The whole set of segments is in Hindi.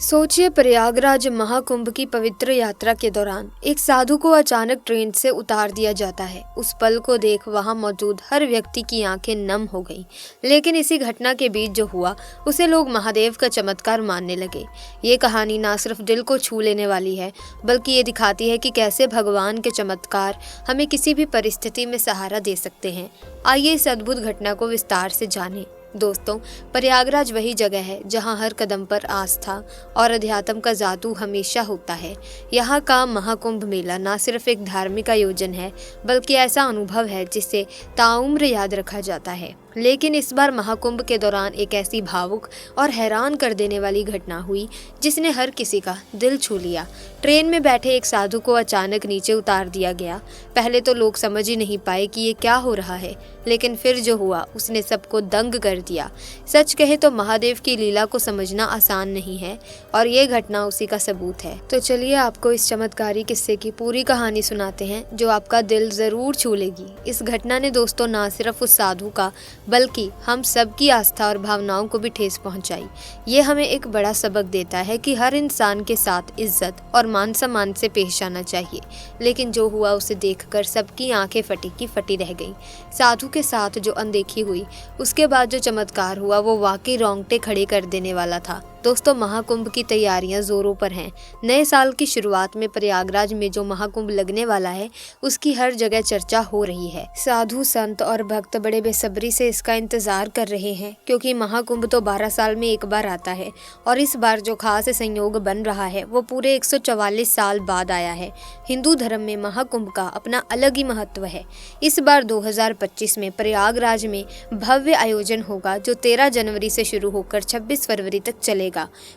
सोचिए, प्रयागराज महाकुंभ की पवित्र यात्रा के दौरान एक साधु को अचानक ट्रेन से उतार दिया जाता है। उस पल को देख वहां मौजूद हर व्यक्ति की आंखें नम हो गईं। लेकिन इसी घटना के बीच जो हुआ उसे लोग महादेव का चमत्कार मानने लगे। ये कहानी ना सिर्फ दिल को छू लेने वाली है, बल्कि ये दिखाती है कि कैसे भगवान के चमत्कार हमें किसी भी परिस्थिति में सहारा दे सकते हैं। आइए इस अद्भुत घटना को विस्तार से जानें। दोस्तों, प्रयागराज वही जगह है जहां हर कदम पर आस्था और अध्यात्म का जादू हमेशा होता है। यहाँ का महाकुंभ मेला न सिर्फ एक धार्मिक आयोजन है, बल्कि ऐसा अनुभव है जिसे ताउम्र याद रखा जाता है। लेकिन इस बार महाकुंभ के दौरान एक ऐसी भावुक और हैरान कर देने वाली घटना हुई जिसने हर किसी का दिल छू लिया। ट्रेन में बैठे एक साधु को अचानक नीचे उतार दिया गया। पहले तो लोग समझ ही नहीं पाए कि ये क्या हो रहा है, लेकिन फिर जो हुआ उसने सबको दंग कर दिया। सच कहे तो महादेव की लीला को समझना आसान नहीं है, और ये घटना उसी का सबूत है। तो चलिए आपको इस चमत्कारी किस्से की पूरी कहानी सुनाते हैं, जो आपका दिल जरूर छू लेगी। इस घटना ने दोस्तों ना सिर्फ उस साधु का बल्कि हम सब की आस्था और भावनाओं को भी ठेस पहुंचाई। ये हमें एक बड़ा सबक देता है कि हर इंसान के साथ इज्जत और मान सम्मान से पेश आना चाहिए। लेकिन जो हुआ उसे देखकर सबकी आंखें फटी की फटी रह गईं। साधु के साथ जो अनदेखी हुई, उसके बाद जो चमत्कार हुआ, वो वाकई रोंगटे खड़े कर देने वाला था। दोस्तों, महाकुंभ की तैयारियां जोरों पर हैं। नए साल की शुरुआत में प्रयागराज में जो महाकुंभ लगने वाला है, उसकी हर जगह चर्चा हो रही है। साधु, संत और भक्त बड़े बेसब्री से इसका इंतजार कर रहे हैं, क्योंकि महाकुंभ तो 12 साल में एक बार आता है, और इस बार जो खास संयोग बन रहा है वो पूरे 144 साल बाद आया है। हिंदू धर्म में महाकुंभ का अपना अलग ही महत्व है। इस बार 2025 में प्रयागराज में भव्य आयोजन होगा, जो 13 जनवरी से शुरू होकर 26 फरवरी तक चलेगा।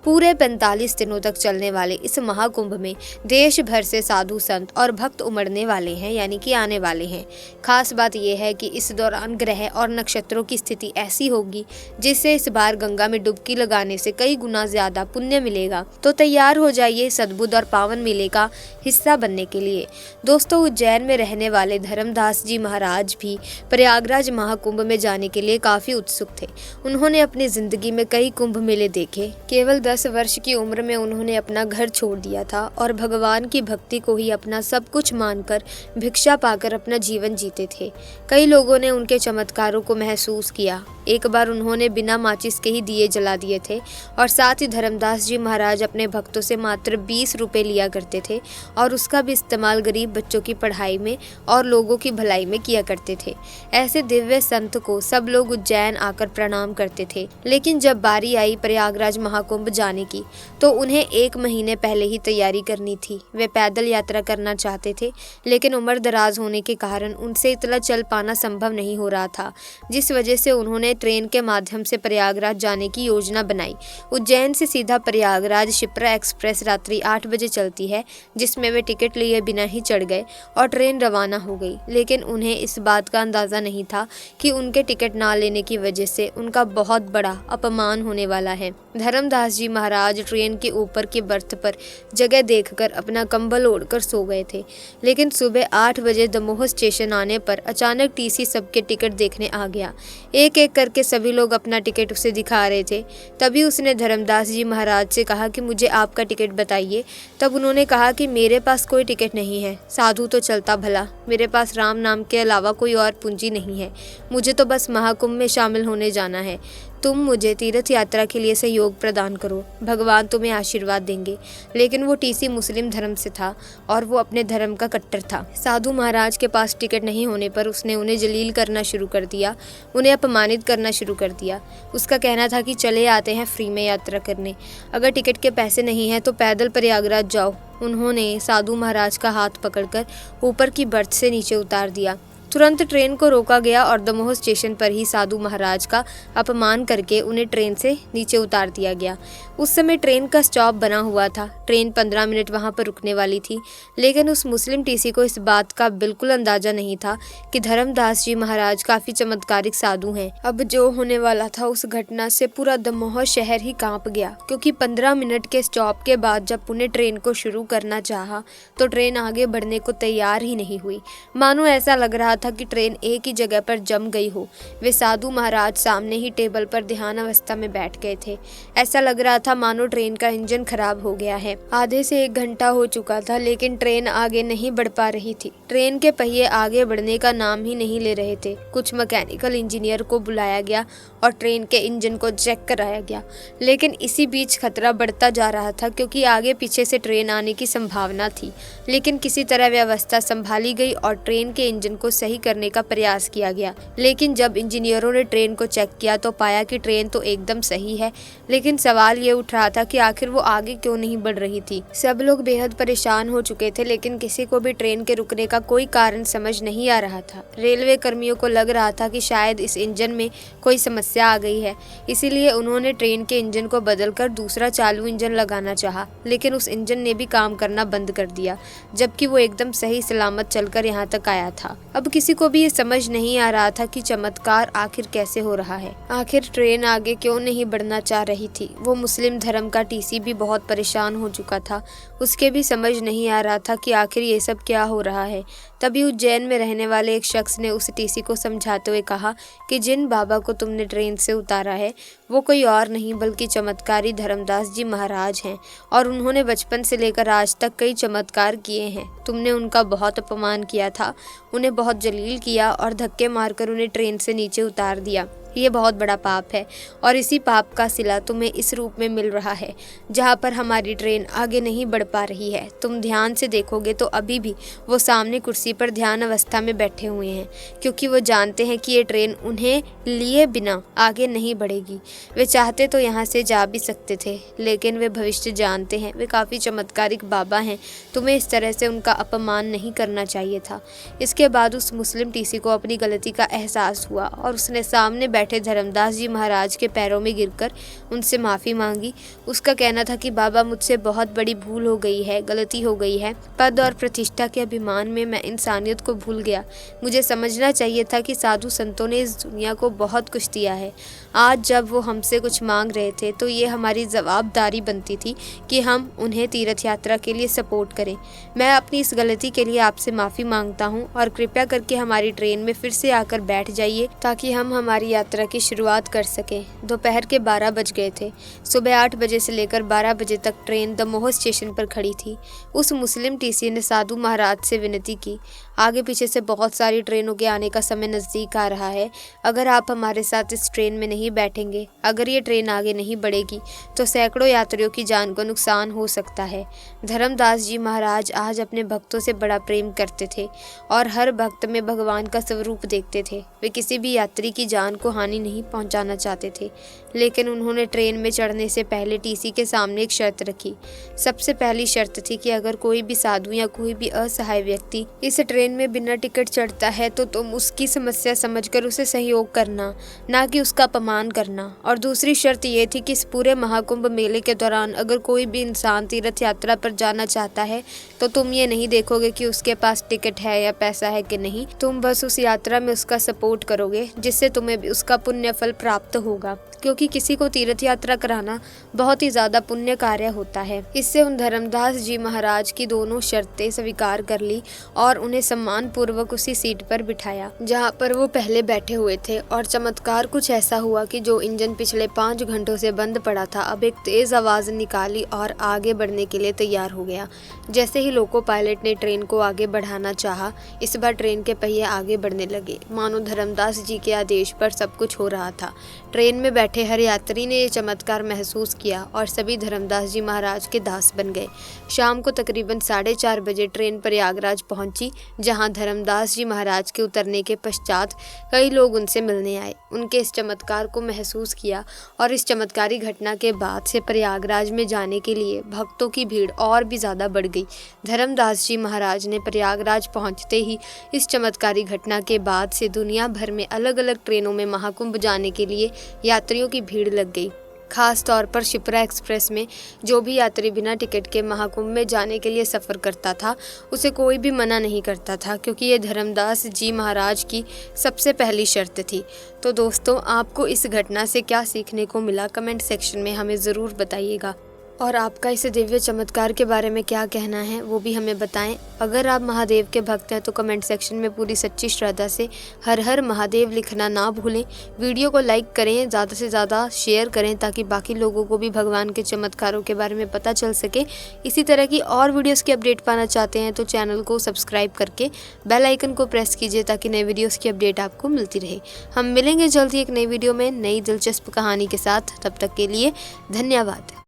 पूरे 45 दिनों तक चलने वाले इस महाकुंभ में देश भर से साधु, संत और भक्त उमड़ने वाले हैं, यानी कि आने वाले हैं। खास बात यह है कि इस दौरान ग्रह और नक्षत्रों की स्थिति ऐसी होगी जिससे इस बार गंगा में डुबकी लगाने से कई गुना ज्यादा पुण्य मिलेगा। तो तैयार हो जाइए इस अद्भुत और पावन मेले का हिस्सा बनने के लिए। दोस्तों, उज्जैन में रहने वाले धर्मदास जी महाराज भी प्रयागराज महाकुंभ में जाने के लिए काफी उत्सुक थे। उन्होंने अपनी जिंदगी में कई कुंभ मेले देखे। केवल 10 वर्ष की उम्र में उन्होंने अपना घर छोड़ दिया था और भगवान की भक्ति को ही अपना सब कुछ मानकर भिक्षा पाकर अपना जीवन जीते थे। कई लोगों ने उनके चमत्कारों को महसूस किया। एक बार उन्होंने बिना माचिस के ही दिए जला दिए थे, और साथ ही धर्मदास जी महाराज अपने भक्तों से मात्र 20 रुपए लिया करते थे, और उसका भी इस्तेमाल गरीब बच्चों की पढ़ाई में और लोगों की भलाई में किया करते थे। ऐसे दिव्य संत को सब लोग उज्जैन आकर प्रणाम करते थे। लेकिन जब बारी आई प्रयागराज महाकुंभ जाने की, तो उन्हें 1 महीने पहले ही तैयारी करनी थी। वे पैदल यात्रा करना चाहते थे, लेकिन उम्र दराज होने के कारण उनसे इतना चल पाना संभव नहीं हो रहा था, जिस वजह से उन्होंने ट्रेन के माध्यम से प्रयागराज जाने की योजना बनाई। उज्जैन से सीधा प्रयागराज शिप्रा एक्सप्रेस रात्रि 8 बजे चलती है, जिसमें वे टिकट लिए बिना ही चढ़ गए और ट्रेन रवाना हो गई। लेकिन उन्हें इस बात का अंदाजा नहीं था कि उनके टिकट ना लेने की वजह से उनका बहुत बड़ा अपमान होने वाला है। धर्मदास जी महाराज ट्रेन के ऊपर की बर्थ पर जगह देखकर अपना कंबल ओढ़कर सो गए थे। लेकिन सुबह 8 बजे दमोह स्टेशन आने पर अचानक टीसी सबके टिकट देखने आ गया। एक एक करके सभी लोग अपना टिकट उसे दिखा रहे थे। तभी उसने धर्मदास जी महाराज से कहा कि मुझे आपका टिकट बताइए। तब उन्होंने कहा कि मेरे पास कोई टिकट नहीं है, साधु तो चलता भला, मेरे पास राम नाम के अलावा कोई और पूंजी नहीं है, मुझे तो बस महाकुंभ में शामिल होने जाना है। तुम मुझे तीर्थ यात्रा के लिए सहयोग प्रदान करो, भगवान तुम्हें आशीर्वाद देंगे। लेकिन वो टीसी मुस्लिम धर्म से था और वो अपने धर्म का कट्टर था। साधु महाराज के पास टिकट नहीं होने पर उसने उन्हें जलील करना शुरू कर दिया, उन्हें अपमानित करना शुरू कर दिया। उसका कहना था कि चले आते हैं फ्री में यात्रा करने, अगर टिकट के पैसे नहीं हैं तो पैदल प्रयागराज जाओ। उन्होंने साधु महाराज का हाथ पकड़कर ऊपर की बर्थ से नीचे उतार दिया। तुरंत ट्रेन को रोका गया और दमोह स्टेशन पर ही साधु महाराज का अपमान करके उन्हें ट्रेन से नीचे उतार दिया गया। उस समय ट्रेन का स्टॉप बना हुआ था। ट्रेन 15 मिनट वहां पर रुकने वाली थी, लेकिन उस मुस्लिम टीसी को इस बात का बिल्कुल अंदाजा नहीं था कि धर्मदास जी महाराज काफी चमत्कारिक साधु हैं। अब जो होने वाला था, उस घटना से पूरा दमोह शहर ही कांप गया, क्योंकि 15 मिनट के स्टॉप के बाद जब उन्हें ट्रेन को शुरू करना चाहा तो ट्रेन आगे बढ़ने को तैयार ही नहीं हुई। मानो ऐसा लग रहा था कि ट्रेन एक ही जगह पर जम गई हो। वे साधु महाराज सामने ही टेबल पर ध्यान अवस्था में बैठ गए थे। ऐसा लग रहा था मानो ट्रेन का इंजन खराब हो गया है। आधे से 1 घंटा हो चुका था, लेकिन ट्रेन आगे नहीं बढ़ पा रही थी। ट्रेन के पहिए आगे बढ़ने का नाम ही नहीं ले रहे थे। कुछ मैकेनिकल इंजीनियर को बुलाया गया और ट्रेन के इंजन को चेक कराया गया, लेकिन इसी बीच खतरा बढ़ता जा रहा था, क्योंकि आगे पीछे से ट्रेन आने की संभावना थी। लेकिन किसी तरह व्यवस्था संभाली गई और ट्रेन के इंजन को सही करने का प्रयास किया गया। लेकिन जब इंजीनियरों ने ट्रेन को चेक किया तो पाया कि ट्रेन तो एकदम सही है, लेकिन सवाल ये उठ रहा था कि आखिर वो आगे क्यों नहीं बढ़ रही थी। सब लोग बेहद परेशान हो चुके थे, लेकिन किसी को भी ट्रेन के रुकने का कोई कारण समझ नहीं आ रहा था। रेलवे कर्मियों को लग रहा था कि शायद इस इंजन में कोई समस्या आ गई है, इसीलिए उन्होंने ट्रेन के इंजन को बदलकर दूसरा चालू इंजन लगाना चाहा, लेकिन उस इंजन ने भी काम करना बंद कर दिया, जबकि वो एकदम सही सलामत चलकर यहाँ तक आया था। अब किसी को भी ये समझ नहीं आ रहा था कि चमत्कार आखिर कैसे हो रहा है। आखिर ट्रेन आगे क्यों नहीं बढ़ना चाह रही थी। वो मुस्लिम धर्म का टीसी भी बहुत परेशान हो चुका था। उसके भी समझ नहीं आ रहा था कि आखिर ये सब क्या हो रहा है। तभी उज्जैन में रहने वाले एक शख्स ने उस टीसी को समझाते हुए कहा कि जिन बाबा को तुमने ट्रेन से उतारा है वो कोई और नहीं बल्कि चमत्कारी धर्मदास जी महाराज हैं, और उन्होंने बचपन से लेकर आज तक कई चमत्कार किए हैं। तुमने उनका बहुत अपमान किया था, उन्हें बहुत जलील किया और धक्के मारकर उन्हें ट्रेन से नीचे उतार दिया। ये बहुत बड़ा पाप है और इसी पाप का सिला तुम्हें इस रूप में मिल रहा है जहाँ पर हमारी ट्रेन आगे नहीं बढ़ पा रही है। तुम ध्यान से देखोगे तो अभी भी वो सामने कुर्सी पर ध्यान अवस्था में बैठे हुए हैं, क्योंकि वो जानते हैं कि ये ट्रेन उन्हें लिए बिना आगे नहीं बढ़ेगी। वे चाहते तो यहाँ से जा भी सकते थे, लेकिन वे भविष्य जानते हैं। वे काफ़ी चमत्कारिक बाबा हैं, तुम्हें इस तरह से उनका अपमान नहीं करना चाहिए था। इसके बाद उस मुस्लिम टीसी को अपनी गलती का एहसास हुआ और उसने सामने बैठे धर्मदास जी महाराज के पैरों में गिरकर उनसे माफ़ी मांगी। उसका कहना था कि बाबा मुझसे बहुत बड़ी भूल हो गई है, गलती हो गई है। पद और प्रतिष्ठा के अभिमान में मैं इंसानियत को भूल गया। मुझे समझना चाहिए था कि साधु संतों ने इस दुनिया को बहुत कुछ दिया है। आज जब वो हमसे कुछ मांग रहे थे तो ये हमारी जवाबदारी बनती थी कि हम उन्हें तीर्थ यात्रा के लिए सपोर्ट करें। मैं अपनी इस गलती के लिए आपसे माफ़ी मांगता हूँ और कृपया करके हमारी ट्रेन में फिर से आकर बैठ जाइए ताकि हम हमारी यात्रा की शुरुआत कर सकें। दोपहर के 12 बज गए थे। सुबह 8 बजे से लेकर 12 बजे तक ट्रेन दमोह स्टेशन पर खड़ी थी। उस मुस्लिम टीसी ने साधु महाराज से विनती की, आगे पीछे से बहुत सारी ट्रेनों के आने का समय नज़दीक आ रहा है। अगर आप हमारे साथ इस ट्रेन में नहीं बैठेंगे, अगर ये ट्रेन आगे नहीं बढ़ेगी तो सैकड़ों यात्रियों की जान को नुकसान हो सकता है। धर्मदास जी महाराज आज अपने भक्तों से बड़ा प्रेम करते थे और हर भक्त में भगवान का स्वरूप देखते थे। वे किसी भी यात्री की जान को हानि नहीं पहुंचाना चाहते थे, लेकिन उन्होंने ट्रेन में चढ़ने से पहले टीसी के सामने एक शर्त रखी। सबसे पहली शर्त थी कि अगर कोई भी साधु या कोई भी असहाय व्यक्ति इस ट्रेन में बिना टिकट चढ़ता है तो तुम उसकी समस्या समझकर उसे सहयोग करना, ना कि उसका अपमान करना। और दूसरी शर्त ये थी कि इस पूरे महाकुंभ मेले के दौरान अगर कोई भी इंसान तीर्थ यात्रा पर जाना चाहता है तो तुम ये नहीं देखोगे कि उसके पास टिकट है या पैसा है कि नहीं, तुम बस उस यात्रा में उसका सपोर्ट करोगे, जिससे तुम्हें भी उसका पुण्य फल प्राप्त होगा, क्योंकि किसी को तीर्थ यात्रा कराना बहुत ही ज्यादा पुण्य कार्य होता है। इससे उन धर्मदास जी महाराज की दोनों शर्तें स्वीकार कर ली और उन्हें सम्मान पूर्वक उसी सीट पर बिठाया जहां पर वो पहले बैठे हुए थे। और चमत्कार कुछ ऐसा हुआ कि जो इंजन पिछले 5 घंटों से बंद पड़ा था अब एक तेज आवाज निकाली और आगे बढ़ने के लिए तैयार हो गया। जैसे ही लोको पायलट ने ट्रेन को आगे बढ़ाना चाहा, इस बार ट्रेन के पहिए आगे बढ़ने लगे, मानो धर्मदास जी के आदेश पर सब कुछ हो रहा था। ट्रेन में बैठे हर यात्री ने ये चमत्कार महसूस किया और सभी धर्मदास जी महाराज के दास बन गए। शाम को तकरीबन 4:30 बजे ट्रेन प्रयागराज पहुंची, जहां धर्मदास जी महाराज के उतरने के पश्चात कई लोग उनसे मिलने आए, उनके इस चमत्कार को महसूस किया और इस चमत्कारी घटना के बाद से प्रयागराज में जाने के लिए भक्तों की भीड़ और भी ज़्यादा बढ़ गई। धर्मदास जी महाराज ने प्रयागराज पहुंचते ही इस चमत्कारी घटना के बाद से दुनिया भर में अलग अलग ट्रेनों में महाकुंभ जाने के लिए यात्रियों की भीड़ लग गई। खास तौर पर शिप्रा एक्सप्रेस में जो भी यात्री बिना टिकट के महाकुंभ में जाने के लिए सफ़र करता था उसे कोई भी मना नहीं करता था, क्योंकि ये धर्मदास जी महाराज की सबसे पहली शर्त थी। तो दोस्तों, आपको इस घटना से क्या सीखने को मिला, कमेंट सेक्शन में हमें ज़रूर बताइएगा। और आपका इस दिव्य चमत्कार के बारे में क्या कहना है वो भी हमें बताएं। अगर आप महादेव के भक्त हैं तो कमेंट सेक्शन में पूरी सच्ची श्रद्धा से हर हर महादेव लिखना ना भूलें। वीडियो को लाइक करें, ज़्यादा से ज़्यादा शेयर करें ताकि बाकी लोगों को भी भगवान के चमत्कारों के बारे में पता चल सके। इसी तरह की और वीडियोज़ की अपडेट पाना चाहते हैं तो चैनल को सब्सक्राइब करके बेल आइकन को प्रेस कीजिए ताकि नए वीडियोज़ की अपडेट आपको मिलती रहे। हम मिलेंगे जल्द ही एक नई वीडियो में नई दिलचस्प कहानी के साथ। तब तक के लिए धन्यवाद।